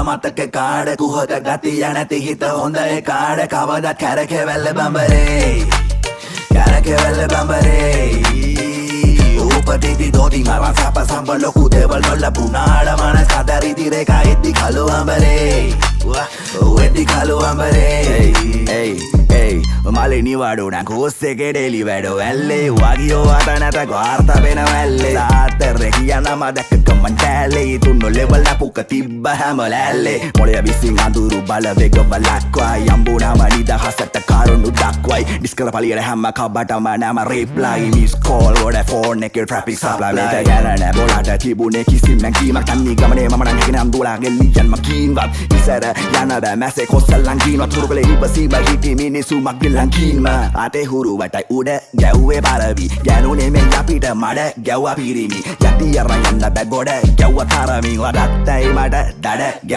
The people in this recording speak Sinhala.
මතක කාඩ කුහක ගතිය නැති හිත හොඳ ඒ කාඩ කවදත් කැරකෙවැල්ල බඹරේ කැරකෙවැල්ල බඹරේ උපතිති දෝති මරන් සප සම්බ ලොකු දේවල් නොලැබුණාට මනස් කදරිදි රේඛා එද්දි කළු අඹරේ වෙද්දි කළු අඹරේ මලේ නිවාඩු නම් කෝස්සේ කෙඩෙලි වැඩ වැල්ලේ වගියෝ අත නැත ගාර්ථ වෙන වැල්ලේ සාතරේ කියන නම දැක්ක කමෙන්ට් ඇලේ තුන්නෝ ලෙවල් අපුක තිබ්බ හැම ලැල්ලේ මොළය විසින් අඳුරු බලවේග බලක්වයි යම්බුනම නිදහසට කරුණු දක්වයි ඩිස්කල පලියට හැම කබටම නම රිප්ලයි මිස් කෝල් වල ෆෝන් එකේ ට්‍රැෆික් සප්ලයි මේක ගැන බොලට තිබුණේ කිසිම කීමක් තන්නේ ගමනේ මම නම් හිකන අඳුලාගේ ලියන් මකින්වත් ඉසර යන බෑ මැසේ කොස්සල්ලන් කිනවත් තුරුකලේ ඉබසීම හිටි මිනිසු මග්ගලන් කින්ම අතේ හුරු වටයි උඩ ගැව්වේ පරවි ගැනුනේ මේ අපිට මඩ ගැව්වා පිරිමි යටි අරන් යන්න බෑ ගොඩ ගැව්වා තරමින් වඩත්තයි මට දඩ